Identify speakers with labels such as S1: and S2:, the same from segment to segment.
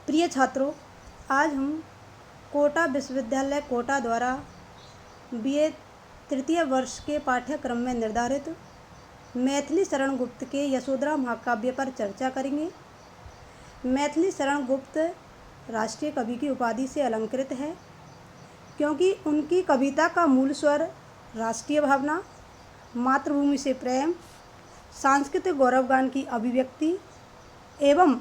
S1: प्रिय छात्रों, आज हम कोटा विश्वविद्यालय कोटा द्वारा बीए तृतीय वर्ष के पाठ्यक्रम में निर्धारित मैथिली शरण गुप्त के यशोधरा महाकाव्य पर चर्चा करेंगे। मैथिली शरण गुप्त राष्ट्रीय कवि की उपाधि से अलंकृत है, क्योंकि उनकी कविता का मूल स्वर राष्ट्रीय भावना, मातृभूमि से प्रेम, सांस्कृतिक गौरवगान की अभिव्यक्ति एवं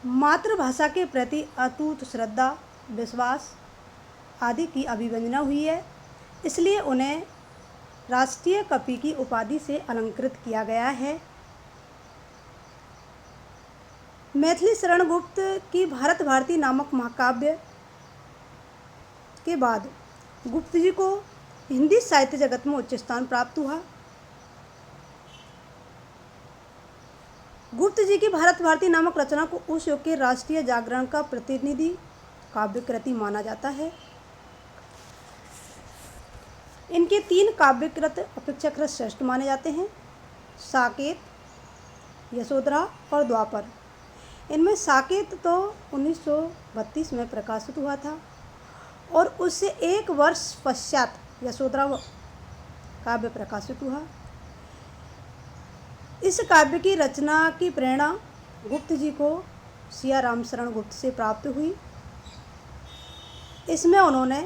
S1: मातृभाषा के प्रति अटूट श्रद्धा, विश्वास आदि की अभिव्यंजना हुई है। इसलिए उन्हें राष्ट्रीय कवि की उपाधि से अलंकृत किया गया है। मैथिली शरण गुप्त की भारत भारती नामक महाकाव्य के बाद गुप्त जी को हिंदी साहित्य जगत में उच्च स्थान प्राप्त हुआ। गुप्त जी की भारत भारती नामक रचना को उस युग के राष्ट्रीय जागरण का प्रतिनिधि काव्य कृति माना जाता है। इनके 3 काव्य कृत अपेक्षाकृत श्रेष्ठ माने जाते हैं: साकेत, यशोधरा और द्वापर। इनमें साकेत तो 1932 में प्रकाशित हुआ था और उससे 1 वर्ष पश्चात यशोधरा काव्य प्रकाशित हुआ। इस काव्य की रचना की प्रेरणा गुप्त जी को सिया राम शरण गुप्त से प्राप्त हुई। इसमें उन्होंने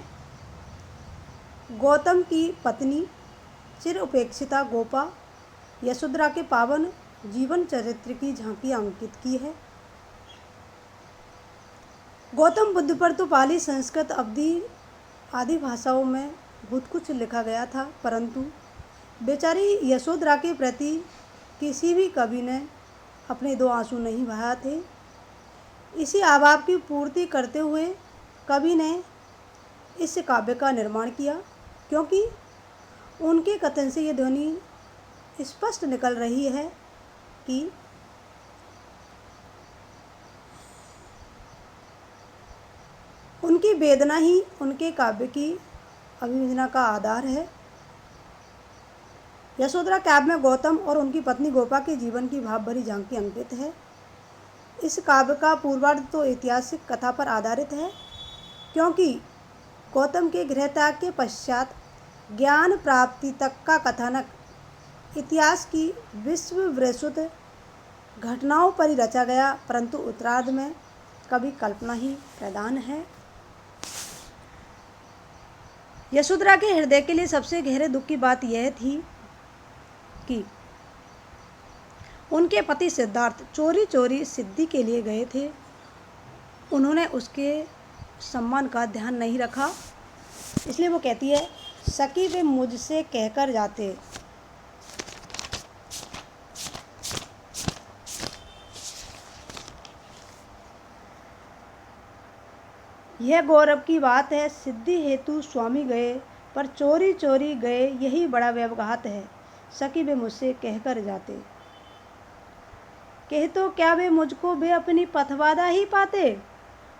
S1: गौतम की पत्नी चिर उपेक्षिता गोपा यशोधरा के पावन जीवन चरित्र की झांकी अंकित की है। गौतम बुद्ध पर तो पाली, संस्कृत, अवधी आदि भाषाओं में बहुत कुछ लिखा गया था, परंतु बेचारी यशोधरा के प्रति किसी भी कवि ने अपने 2 आंसू नहीं बहाए थे। इसी आभाव की पूर्ति करते हुए कवि ने इस काव्य का निर्माण किया, क्योंकि उनके कथन से ये ध्वनि स्पष्ट निकल रही है कि उनकी वेदना ही उनके काव्य की अभिव्यंजना का आधार है। यशोधरा काव्य में गौतम और उनकी पत्नी गोपा के जीवन की भाव भरी झांकी अंकित है। इस काव्य का पूर्वार्ध तो ऐतिहासिक कथा पर आधारित है, क्योंकि गौतम के गृहत्याग के पश्चात ज्ञान प्राप्ति तक का कथानक इतिहास की विश्व विस्तृत घटनाओं पर ही रचा गया, परंतु उत्तरार्ध में कवि कल्पना ही प्रधान है। यशोधरा के हृदय के लिए सबसे गहरे दुख की बात यह थी कि उनके पति सिद्धार्थ चोरी चोरी सिद्धि के लिए गए थे। उन्होंने उसके सम्मान का ध्यान नहीं रखा, इसलिए वो कहती है, सखी वे मुझसे कहकर जाते। यह गौरव की बात है, सिद्धि हेतु स्वामी गए, पर चोरी चोरी गए, यही बड़ा व्यवघात है। सखी वे मुझसे कहकर जाते। कह तो क्या वे मुझको वे अपनी पथवादा ही पाते।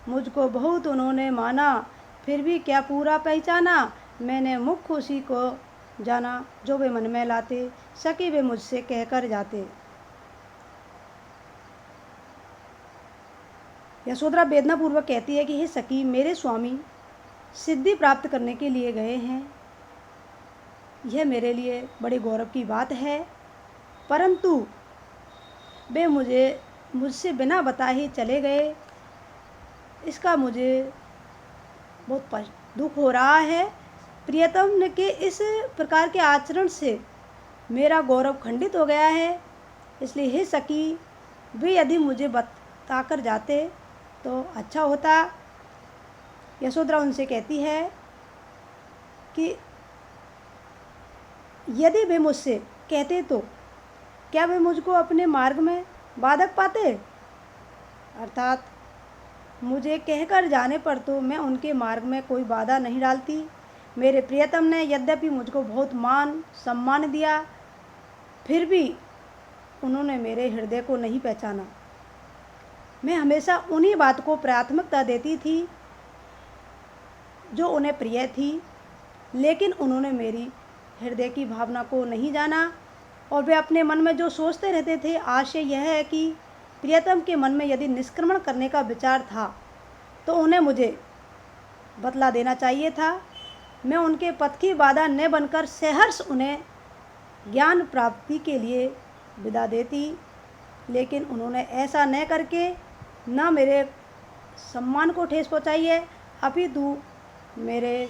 S1: मुझको बहुत उन्होंने माना, फिर भी क्या पूरा पहचाना। मैंने मुख्य उसी को जाना जो वे मन में लाते। सखी वे मुझसे कहकर जाते। यशोधरा वेदनापूर्वक कहती है कि हे सखी, मेरे स्वामी सिद्धि प्राप्त करने के लिए गए हैं। यह मेरे लिए बड़े गौरव की बात है, परंतु वे मुझसे बिना बताए चले गए। इसका मुझे बहुत दुख हो रहा है। प्रियतम के इस प्रकार के आचरण से मेरा गौरव खंडित हो गया है। इसलिए हे सखी, वे यदि मुझे बताकर जाते तो अच्छा होता। यशोधरा उनसे कहती है कि यदि वे मुझसे कहते तो क्या वे मुझको अपने मार्ग में बाधक पाते। अर्थात मुझे कहकर जाने पर तो मैं उनके मार्ग में कोई बाधा नहीं डालती। मेरे प्रियतम ने यद्यपि मुझको बहुत मान सम्मान दिया, फिर भी उन्होंने मेरे हृदय को नहीं पहचाना। मैं हमेशा उन्हीं बात को प्राथमिकता देती थी जो उन्हें प्रिय थी, लेकिन उन्होंने मेरी हृदय की भावना को नहीं जाना। और वे अपने मन में जो सोचते रहते थे, आशय यह है कि प्रियतम के मन में यदि निष्क्रमण करने का विचार था तो उन्हें मुझे बतला देना चाहिए था। मैं उनके पथ की बाधा न बनकर सहर्ष उन्हें ज्ञान प्राप्ति के लिए विदा देती, लेकिन उन्होंने ऐसा न करके न मेरे सम्मान को ठेस पहुँचाई है, अपितु मेरे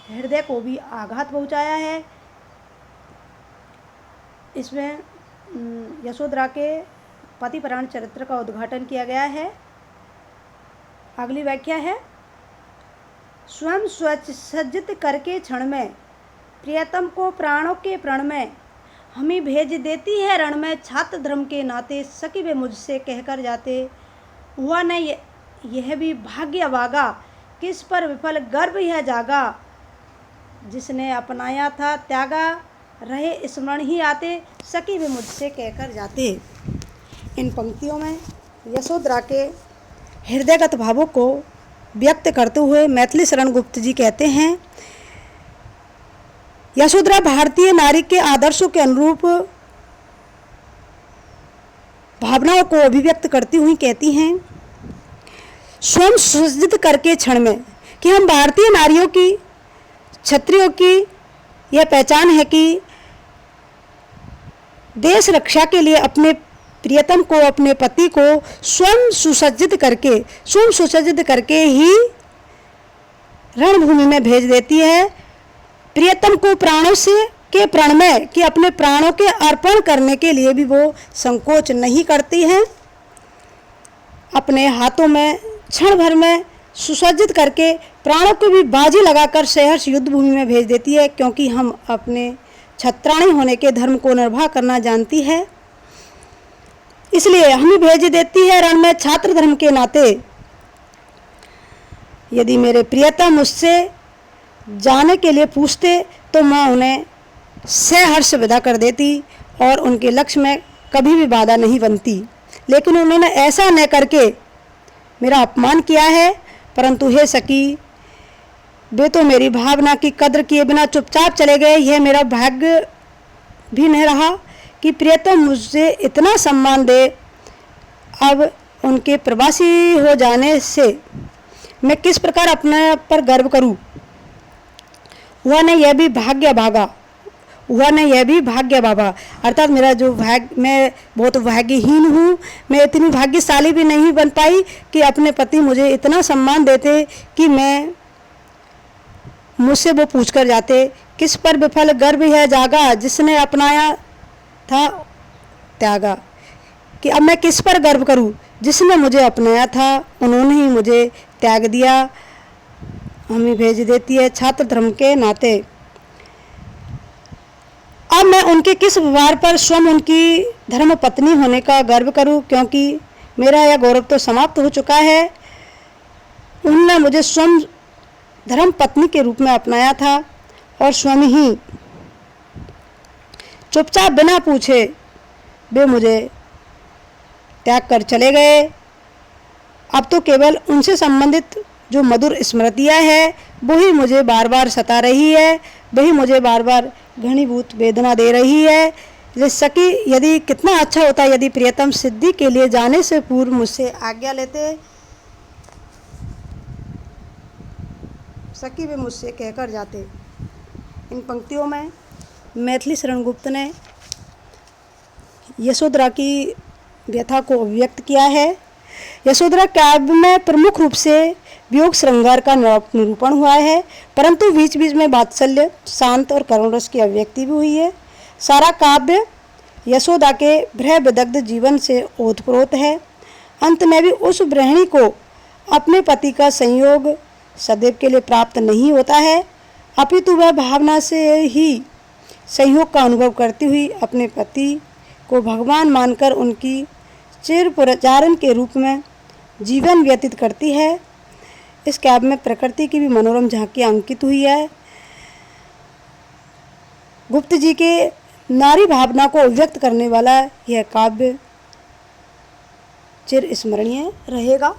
S1: हृदय को भी आघात पहुँचाया है। इसमें यशोधरा के पतिपरायण चरित्र का उद्घाटन किया गया है। अगली व्याख्या है, स्वयं स्वच्छ सज्जित करके क्षण में प्रियतम को प्राणों के प्रण में हमें भेज देती है रण में, छात्र धर्म के नाते सखी वे मुझसे कहकर जाते, हुआ न यह भी भाग्य अभागा, किस पर विफल गर्भ यह जागा, जिसने अपनाया था त्यागा, रहे स्मरण ही आते, सखी वे मुझसे कहकर जाते। इन पंक्तियों में यशोधरा के हृदयगत भावों को व्यक्त करते हुए मैथिली शरण गुप्त जी कहते हैं, यशोधरा भारतीय नारी के आदर्शों के अनुरूप भावनाओं को अभिव्यक्त करती हुई कहती हैं, स्वयं सज्जित करके क्षण में, कि हम भारतीय नारियों की, क्षत्रियों की यह पहचान है कि देश रक्षा के लिए अपने प्रियतम को, अपने पति को स्वयं सुसज्जित करके ही रणभूमि में भेज देती है। प्रियतम को प्राणों से के प्रण में, कि अपने प्राणों के अर्पण करने के लिए भी वो संकोच नहीं करती हैं। अपने हाथों में क्षण भर में सुसज्जित करके प्राणों को भी बाजी लगाकर सहर्ष युद्ध भूमि में भेज देती है, क्योंकि हम अपने छत्राणी होने के धर्म को निर्वाह करना जानती है, इसलिए हमें भेज देती है रण में छात्र धर्म के नाते। यदि मेरे प्रियतम मुझसे जाने के लिए पूछते तो मैं उन्हें सहर्ष विदा कर देती और उनके लक्ष्य में कभी भी बाधा नहीं बनती, लेकिन उन्होंने ऐसा न करके मेरा अपमान किया है। परंतु हे सखी, वे तो मेरी भावना की कद्र किए बिना चुपचाप चले गए। यह मेरा भाग्य भी नहीं रहा कि प्रियतम मुझसे इतना सम्मान दे। अब उनके प्रवासी हो जाने से मैं किस प्रकार अपने पर गर्व करूं। हुआ ने यह भी भाग्य भागा, अर्थात मेरा जो भाग्य, मैं बहुत भाग्यहीन हूँ। मैं इतनी भाग्यशाली भी नहीं बन पाई कि अपने पति मुझे इतना सम्मान देते कि मैं मुझसे वो पूछ कर जाते, किस पर विफल गर्भ है जागा, जिसने अपनाया था त्यागा, कि अब मैं किस पर गर्व करूं, जिसने मुझे अपनाया था उन्होंने ही मुझे त्याग दिया। हमें भेज देती है छात्र धर्म के नाते। अब मैं उनके किस व्यवहार पर स्वयं उनकी धर्म पत्नी होने का गर्व करूं, क्योंकि मेरा यह गौरव तो समाप्त हो चुका है। उन्होंने मुझे स्वयं धर्म पत्नी के रूप में अपनाया था और स्वयं ही चुपचाप बिना पूछे वे मुझे त्याग कर चले गए। अब तो केवल उनसे संबंधित जो मधुर स्मृतियाँ है वही मुझे बार बार सता रही है, वही मुझे बार बार घनीभूत वेदना दे रही है। जैसे सखी, यदि कितना अच्छा होता यदि प्रियतम सिद्धि के लिए जाने से पूर्व मुझसे आज्ञा लेते। सखी वे मुझसे कहकर जाते। इन पंक्तियों में मैथिली शरण गुप्त ने यशोधरा की व्यथा को अभिव्यक्त किया है। यशोधरा काव्य में प्रमुख रूप से वियोग श्रृंगार का निरूपण हुआ है, परंतु बीच बीच में वात्सल्य, शांत और करुण रस की अभिव्यक्ति भी हुई है। सारा काव्य यशोदा के भय विदग्ध जीवन से ओतप्रोत है। अंत में भी उस गृहिणी को अपने पति का संयोग सदैव के लिए प्राप्त नहीं होता है, अपितु वह भावना से ही संयोग का अनुभव करती हुई अपने पति को भगवान मानकर उनकी चिर प्रचारण के रूप में जीवन व्यतीत करती है। इस काव्य में प्रकृति की भी मनोरम झांकी अंकित हुई है। गुप्त जी के नारी भावना को व्यक्त करने वाला यह काव्य चिर स्मरणीय रहेगा।